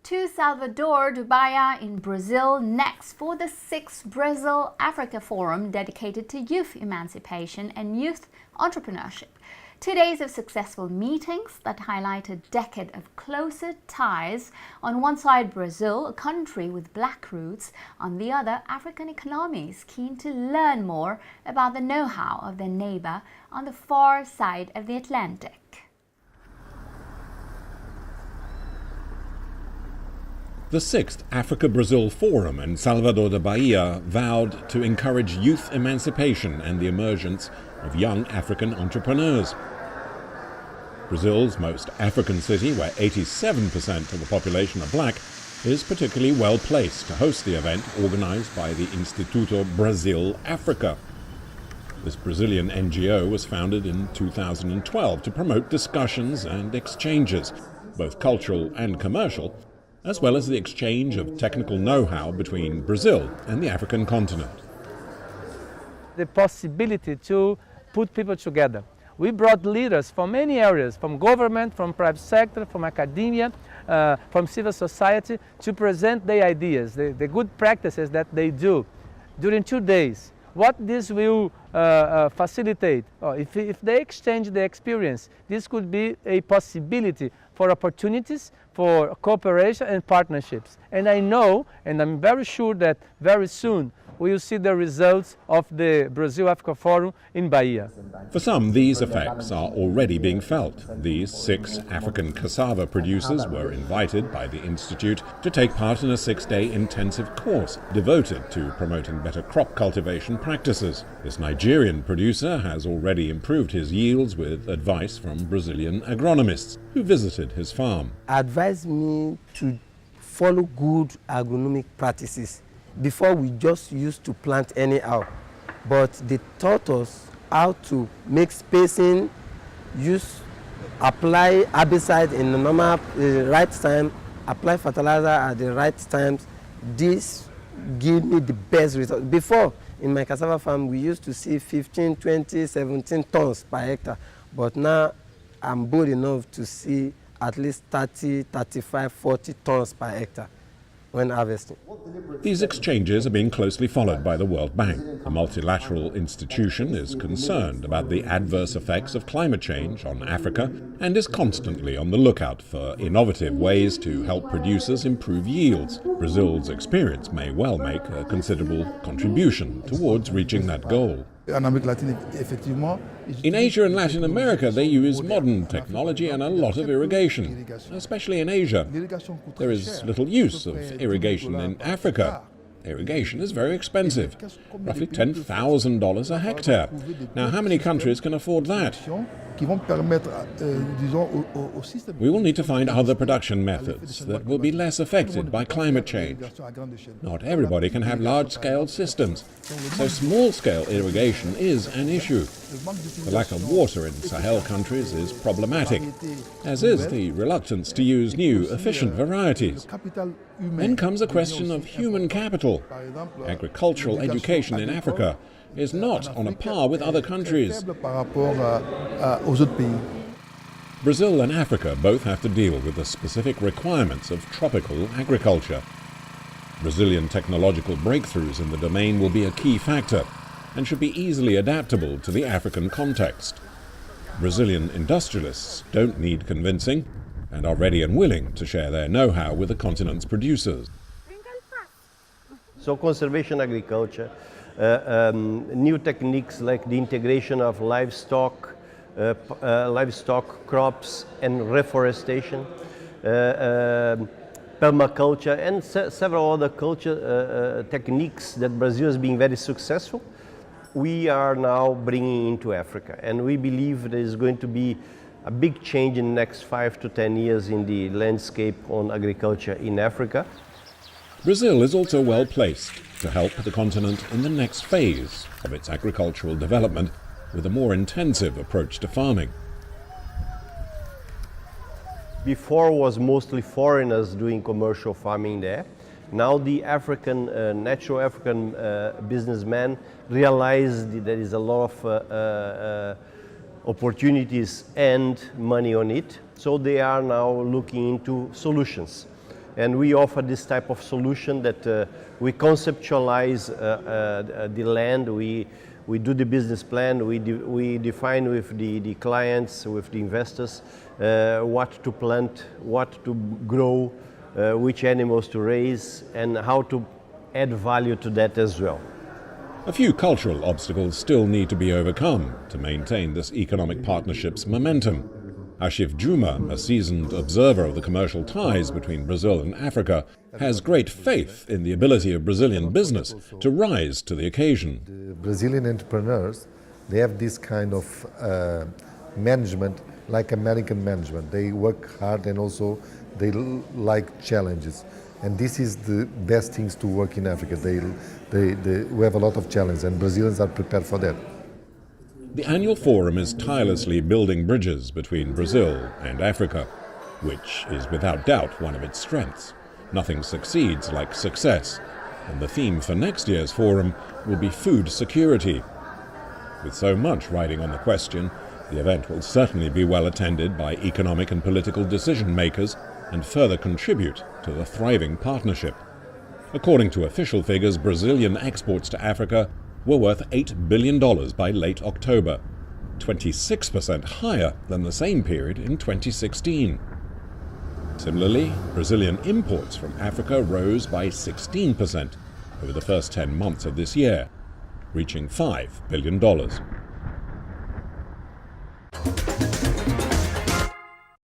To Salvador de Bahia in Brazil next for the 6th Brazil-Africa Forum dedicated to youth emancipation and youth entrepreneurship. 2 days of successful meetings that highlight a decade of closer ties. On one side Brazil, a country with black roots, on the other African economies keen to learn more about the know-how of their neighbor on the far side of the Atlantic. The 6th Africa-Brazil Forum in Salvador de Bahia vowed to encourage youth emancipation and the emergence of young African entrepreneurs. Brazil's most African city, where 87% of the population are black, is particularly well placed to host the event organized by the Instituto Brasil Africa. This Brazilian NGO was founded in 2012 to promote discussions and exchanges, both cultural and commercial, as well as the exchange of technical know-how between Brazil and the African continent. The possibility to put people together. We brought leaders from many areas, from government, from private sector, from academia, from civil society, to present their ideas, the good practices that they do during 2 days. What this will facilitate, if they exchange the experience, this could be a possibility for opportunities, for cooperation and partnerships. And I know, and I'm very sure that very soon we will see the results of the Brazil-Africa Forum in Bahia. For some, these effects are already being felt. These 6 African cassava producers were invited by the Institute to take part in a 6-day intensive course devoted to promoting better crop cultivation practices. This Nigerian producer has already improved his yields with advice from Brazilian agronomists who visited his farm. Advised me to follow good agronomic practices. Before we just used to plant anyhow, but they taught us how to make spacing, apply herbicide in the normal right time, apply fertilizer at the right times. This gave me the best result. Before, in my cassava farm, we used to see 15, 20, 17 tons per hectare, but now I'm bold enough to see at least 30, 35, 40 tons per hectare when harvesting. These exchanges are being closely followed by the World Bank. The multilateral institution is concerned about the adverse effects of climate change on Africa and is constantly on the lookout for innovative ways to help producers improve yields. Brazil's experience may well make a considerable contribution towards reaching that goal. In Asia and Latin America, they use modern technology and a lot of irrigation, especially in Asia. There is little use of irrigation in Africa. Irrigation is very expensive, roughly $10,000 a hectare. Now, how many countries can afford that? We will need to find other production methods that will be less affected by climate change. Not everybody can have large-scale systems, so small-scale irrigation is an issue. The lack of water in Sahel countries is problematic, as is the reluctance to use new, efficient varieties. Then comes a question of human capital. Agricultural education in Africa is not on a par with other countries. Brazil and Africa both have to deal with the specific requirements of tropical agriculture. Brazilian technological breakthroughs in the domain will be a key factor and should be easily adaptable to the African context. Brazilian industrialists don't need convincing and are ready and willing to share their know-how with the continent's producers. So conservation agriculture, new techniques like the integration of livestock crops and reforestation, permaculture and several other culture techniques that Brazil has been very successful, we are now bringing into Africa. And we believe there is going to be a big change in the next 5 to 10 years in the landscape on agriculture in Africa. Brazil is also well placed to help the continent in the next phase of its agricultural development with a more intensive approach to farming. Before was mostly foreigners doing commercial farming there. Now the natural African businessmen realize that there is a lot of opportunities and money on it. So they are now looking into solutions. And we offer this type of solution that we conceptualize the land, we do the business plan, we define with the clients, with the investors, what to plant, what to grow, which animals to raise, and how to add value to that as well. A few cultural obstacles still need to be overcome to maintain this economic partnership's momentum. Ashif Juma, a seasoned observer of the commercial ties between Brazil and Africa, has great faith in the ability of Brazilian business to rise to the occasion. The Brazilian entrepreneurs, they have this kind of management like American management. They work hard and also they like challenges. And this is the best things to work in Africa. We have a lot of challenges and Brazilians are prepared for that. The annual forum is tirelessly building bridges between Brazil and Africa, which is without doubt one of its strengths. Nothing succeeds like success, and the theme for next year's forum will be food security. With so much riding on the question, the event will certainly be well attended by economic and political decision makers and further contribute to the thriving partnership. According to official figures, Brazilian exports to Africa were worth $8 billion by late October, 26% higher than the same period in 2016. Similarly, Brazilian imports from Africa rose by 16% over the first 10 months of this year, reaching $5 billion.